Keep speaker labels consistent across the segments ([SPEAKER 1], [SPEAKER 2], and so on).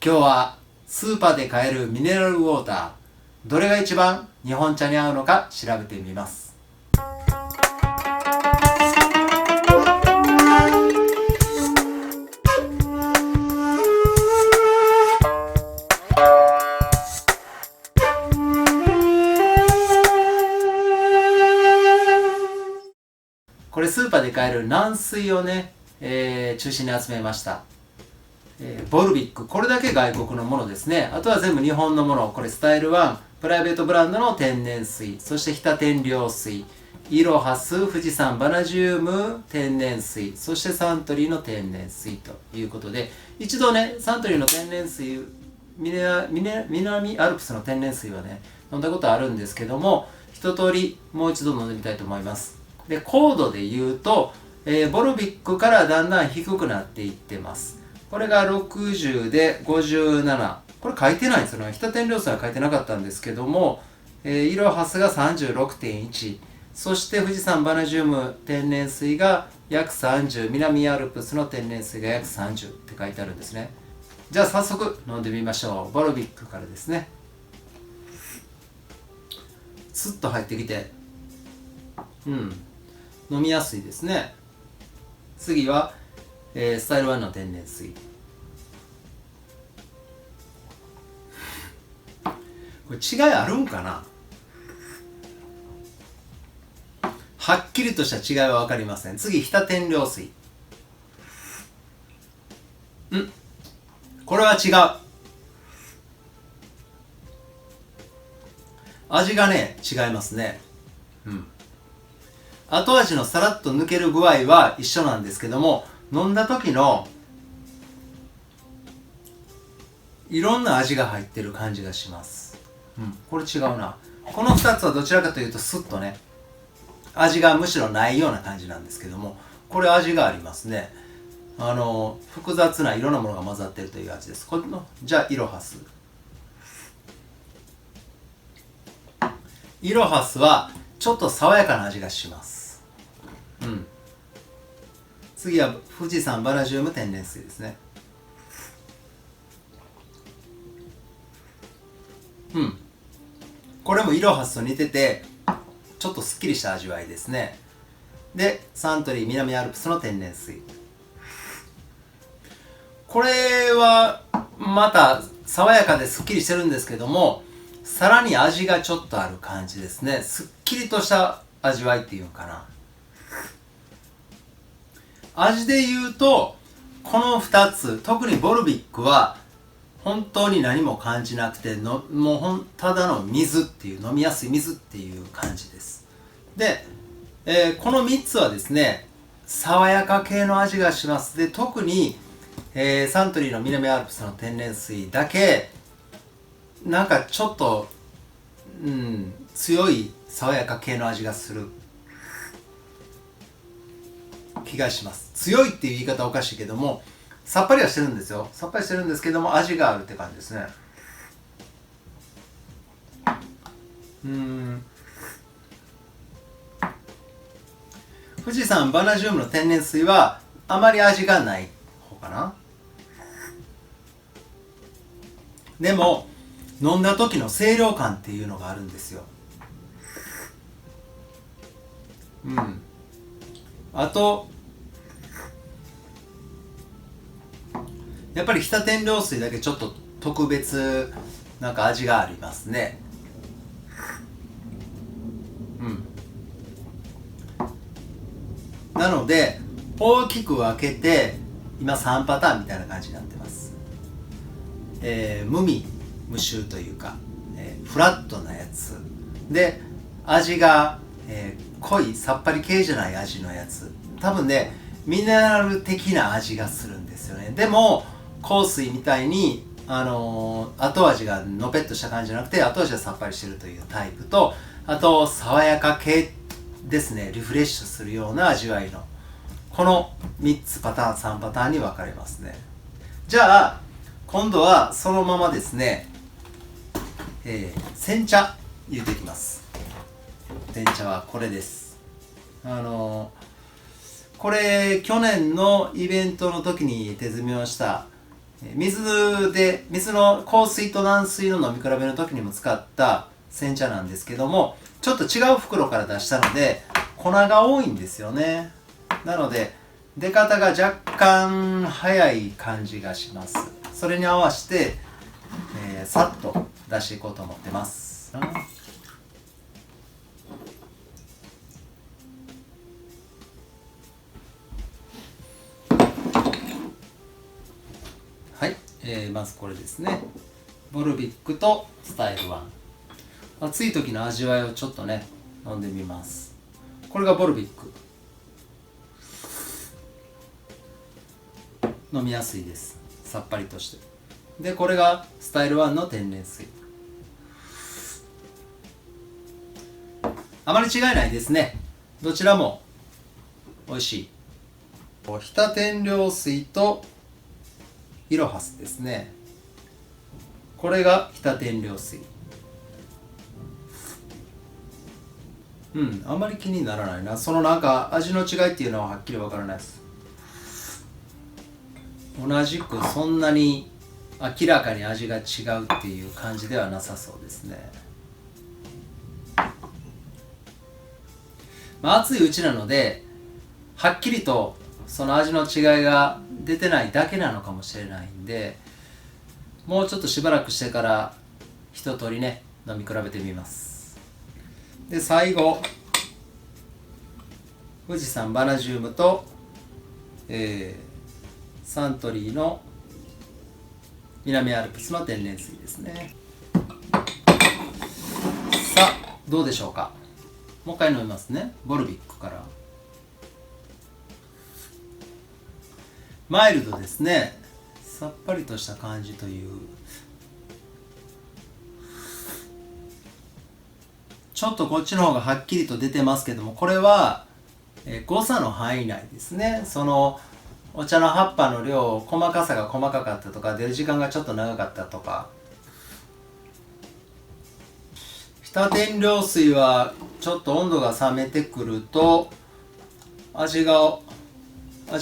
[SPEAKER 1] 今日はスーパーで買えるミネラルウォーター、どれが一番日本茶に合うのか調べてみます。これスーパーで買える軟水をね、中心に集めました。ボルビック、これだけ外国のものですね。あとは全部日本のもの。これスタイル1、プライベートブランドの天然水、そして日田天領水、イロハス、富士山バナジウム天然水、そしてサントリーの天然水ということで、一度ね、サントリーの天然水、南アルプスの天然水はね、飲んだことあるんですけども、一通りもう一度飲んでみたいと思います。で、高度で言うと、ボルビックからだんだん低くなっていってます。これが60で57。これ書いてないんですよね。日田天領水は書いてなかったんですけども、イロハスが 36.1。そして富士山バナジウム天然水が約30。南アルプスの天然水が約30って書いてあるんですね。じゃあ早速飲んでみましょう。ボルビックからですね。スッと入ってきて、飲みやすいですね。次は、スタイル1の天然水。これ違いあるんかな。はっきりとした違いは分かりません。次、日田天領水。これは違う。味がね、違いますね。後味のさらっと抜ける具合は一緒なんですけども、飲んだ時のいろんな味が入ってる感じがします。これ違うな。この2つはどちらかというとスッとね、味がむしろないような感じなんですけども、これ味がありますね。複雑ないろんなものが混ざってるという味です。じゃあイロハス。イロハスはちょっと爽やかな味がします。次は富士山バナジウム天然水ですね。これもイロハスと似ててちょっとすっきりした味わいですね。で、サントリー南アルプスの天然水。これはまた爽やかですっきりしてるんですけども、さらに味がちょっとある感じですね。すっきりとした味わいっていうのかな。味で言うとこの2つ、特にボルビックは本当に何も感じなくてもうただの水っていう、飲みやすい水っていう感じです。で、この3つはですね、爽やか系の味がします。で、特に、サントリーの南アルプスの天然水だけなんかちょっと、強い爽やか系の味がする気がします。強いっていう言い方はおかしいけども、さっぱりはしてるんですよ。さっぱりしてるんですけども、味があるって感じですね。富士山バナジウムの天然水はあまり味がない方かな。でも飲んだ時の清涼感っていうのがあるんですよ。あとやっぱり日田天領水だけちょっと特別なんか味がありますね。なので大きく分けて今3パターンみたいな感じになってます。無臭というか、フラットなやつで、味が、濃いさっぱり系じゃない味のやつ。多分ね、ミネラル的な味がするんですよね。でも香水みたいに後味がのぺっとした感じじゃなくて、後味はさっぱりしてるというタイプと、あと爽やか系ですね、リフレッシュするような味わいの、この3つパターン、3パターンに分かれますね。じゃあ今度はそのままですね、煎茶入れていきます。煎茶はこれです。これ去年のイベントの時に手摘みをした、水の硬水と軟水の飲み比べの時にも使った煎茶なんですけども、ちょっと違う袋から出したので粉が多いんですよね。なので出方が若干早い感じがします。それに合わせて、さっと出していこうと思ってます。はい、まずこれですね。ボルビックとスタイル1。暑い時の味わいをちょっとね飲んでみます。これがボルビック。飲みやすいです。さっぱりとして。でこれがスタイル1の天然水。あまり違いないですね。どちらも美味しい。日田天領水とイロハスですね。これが日田天領水。あんまり気にならないな。そのなんか味の違いっていうのははっきりわからないです。同じくそんなに明らかに味が違うっていう感じではなさそうですね。暑いうちなのではっきりとその味の違いが出てないだけなのかもしれないんで、もうちょっとしばらくしてから一通りね飲み比べてみます。で最後富士山バナジウムと、サントリーの南アルプスの天然水ですね。さあどうでしょうか。もう一回飲みますね。ボルビックから。マイルドですね。さっぱりとした感じという、ちょっとこっちの方がはっきりと出てますけども、これは誤差の範囲内ですね。そのお茶の葉っぱの量、細かさが細かかったとか、出る時間がちょっと長かったとか。日田天領水はちょっと温度が冷めてくると味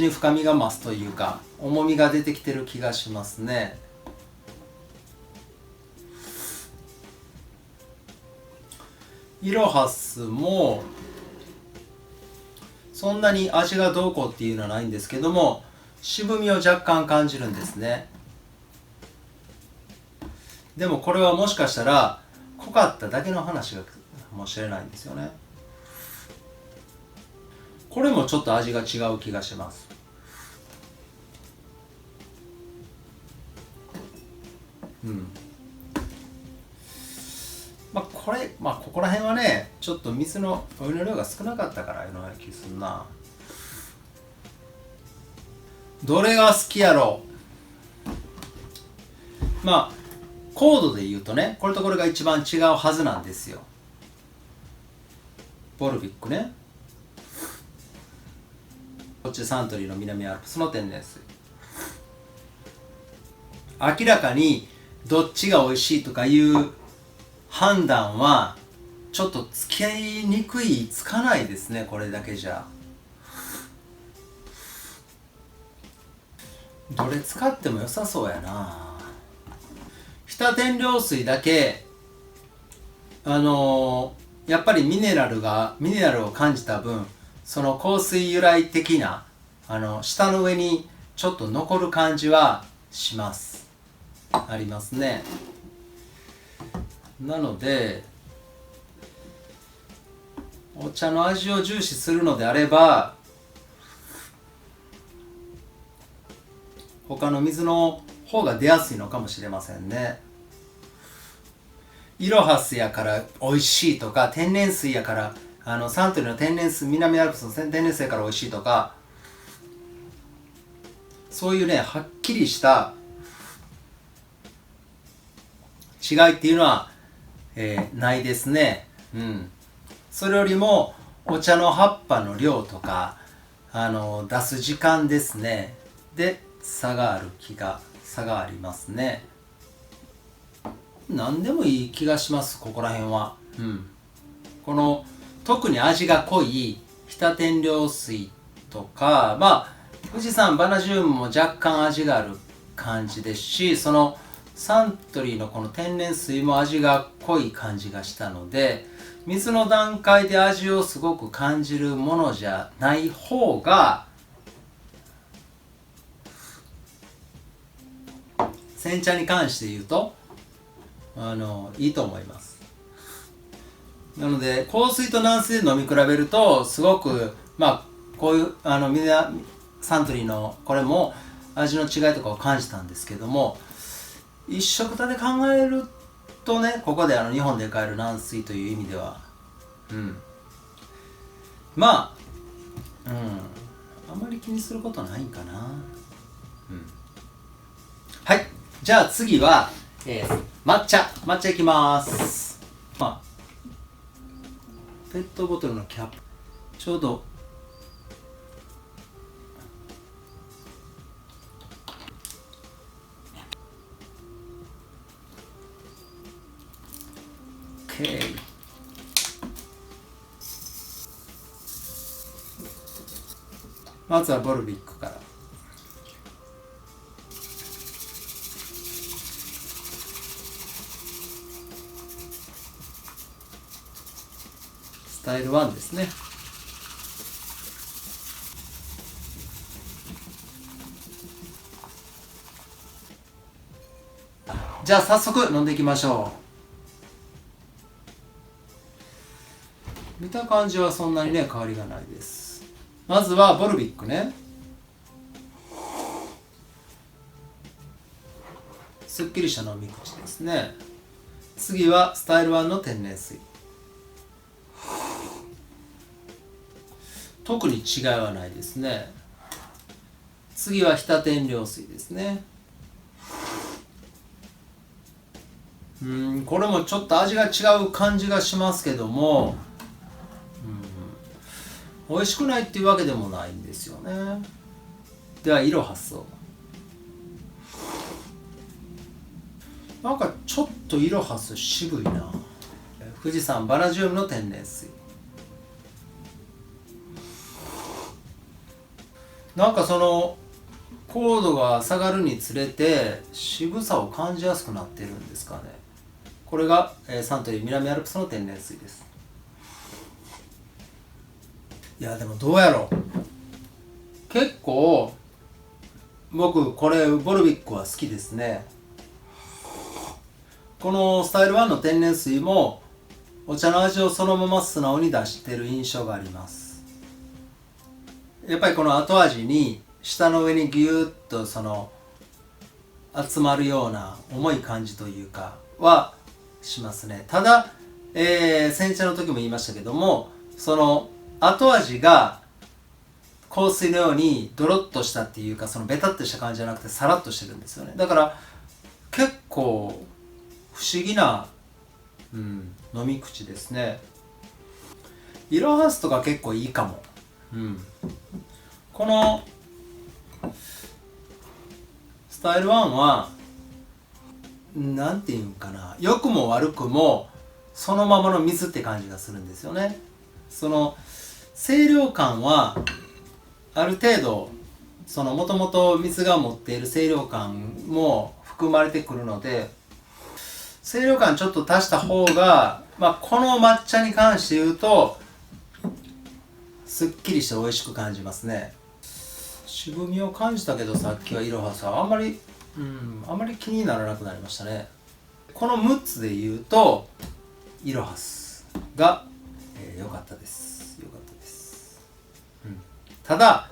[SPEAKER 1] に深みが増すというか、重みが出てきてる気がしますね。イロハスもそんなに味がどうこうっていうのはないんですけども、渋みを若干感じるんですね。でもこれはもしかしたら濃かっただけの話かもしれないんですよね。これもちょっと味が違う気がします。ここら辺はねちょっとお湯の量が少なかったからいうような気するな。どれが好きやろう。コードで言うとね、これとこれが一番違うはずなんですよ。ボルビックね、こっちサントリーの南アルプスの天然水。明らかにどっちが美味しいとかいう判断はちょっとつきにくい、つかないですね、これだけじゃ。どれ使っても良さそうやな。日田天領水だけやっぱりミネラルを感じた分、その香水由来的な舌の上にちょっと残る感じはします。ありますね。なのでお茶の味を重視するのであれば、他の水の方が出やすいのかもしれませんね。イロハスやから美味しいとか、天然水やからサントリーの天然水、南アルプスの天然水やから美味しいとか、そういうねはっきりした違いっていうのは、ないですね。それよりもお茶の葉っぱの量とか出す時間ですねで差がありますね。何でもいい気がします、ここら辺は。この特に味が濃い日田天領水とか、富士山バナジウムも若干味がある感じですし、そのサントリーのこの天然水も味が濃い感じがしたので、水の段階で味をすごく感じるものじゃない方が煎茶に関して言うといいと思います。なので硬水と軟水で飲み比べるとすごくこういうサントリーのこれも味の違いとかを感じたんですけども、一色たで考えるとね、ここで日本で買える軟水という意味ではあんまり気にすることないんかな。はい、じゃあ次は、抹茶いきます。ペットボトルのキャップちょうどOK。まずはボルビックから。スタイル1ですね。じゃあ早速飲んでいきましょう。見た感じはそんなにね変わりがないです。まずはボルビックね。すっきりした飲み口ですね。次はスタイル1の天然水。特に違いはないですね。次は日田天領水ですね。これもちょっと味が違う感じがしますけども、美味しくないっていうわけでもないんですよね。ではイロハスを。なんかちょっとイロハス渋いな。富士山バナジウムの天然水。なんかその高度が下がるにつれて渋さを感じやすくなってるんですかね。これがサントリー南アルプスの天然水です。いやでもどうやろう、結構僕これボルビックは好きですね。このスタイル1の天然水もお茶の味をそのまま素直に出してる印象があります。やっぱりこの後味に舌の上にギュッとその集まるような重い感じというかはしますね。ただ、煎茶の時も言いましたけども、その後味が香水のようにドロッとしたっていうか、そのベタッとした感じじゃなくてサラッとしてるんですよね。だから結構不思議な、飲み口ですね。イロハスとか結構いいかも。このスタイル1はなんていうんかな、良くも悪くもそのままの水って感じがするんですよね。その清涼感はある程度そのもともと水が持っている清涼感も含まれてくるので、清涼感ちょっと足した方が、この抹茶に関して言うとすっきりして美味しく感じますね。渋みを感じたけどさっきはイロハスはあんまり気にならなくなりましたね。この6つで言うとイロハスが良かったです。ただ、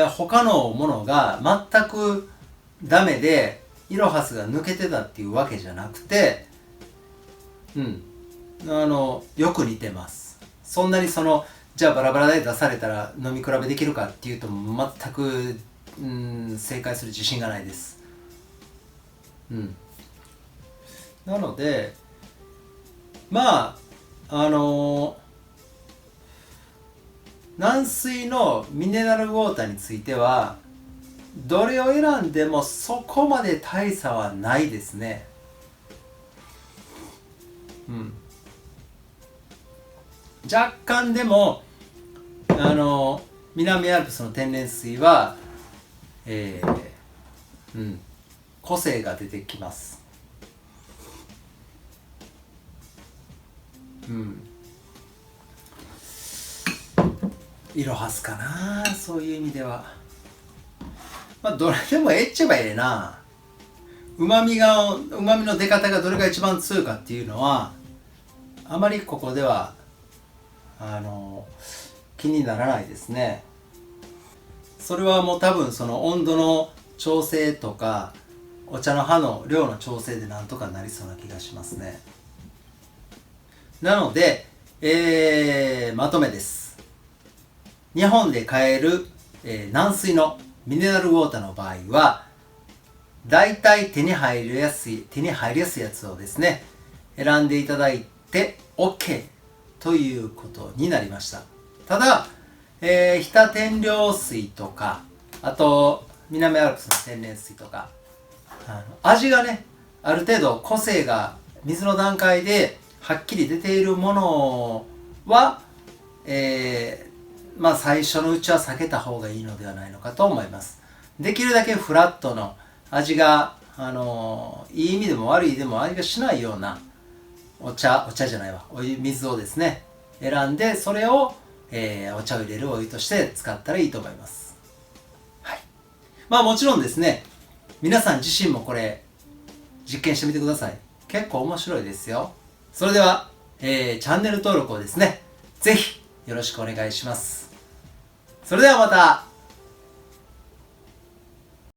[SPEAKER 1] 他のものが全くダメでイロハスが抜けてたっていうわけじゃなくて、よく似てます。そんなにじゃあバラバラで出されたら飲み比べできるかっていうと全く、正解する自信がないです。なので軟水のミネラルウォーターについてはどれを選んでもそこまで大差はないですね。若干でも南アルプスの天然水は、個性が出てきます。いろはすかな、そういう意味では。まあどれでもええっちゃえばええな。うまみの出方がどれが一番強いかっていうのはあまりここでは気にならないですね。それはもう多分その温度の調整とかお茶の葉の量の調整でなんとかなりそうな気がしますね。なので、まとめです。日本で買える、軟水のミネラルウォーターの場合はだいたい手に入りやすいやつをですね選んでいただいて OK ということになりました。ただ、日田天領水とかあと南アルプスの天然水とか味がねある程度個性が水の段階ではっきり出ているものは、まあ最初のうちは避けた方がいいのではないのかと思います。できるだけフラットの味がいい意味でも悪い意味でも味がしないようなお茶じゃないわ、水をですね選んでそれを、お茶を入れるお湯として使ったらいいと思います。はい。まあもちろんですね皆さん自身もこれ実験してみてください。結構面白いですよ。それでは、チャンネル登録をですねぜひよろしくお願いします。それではまた。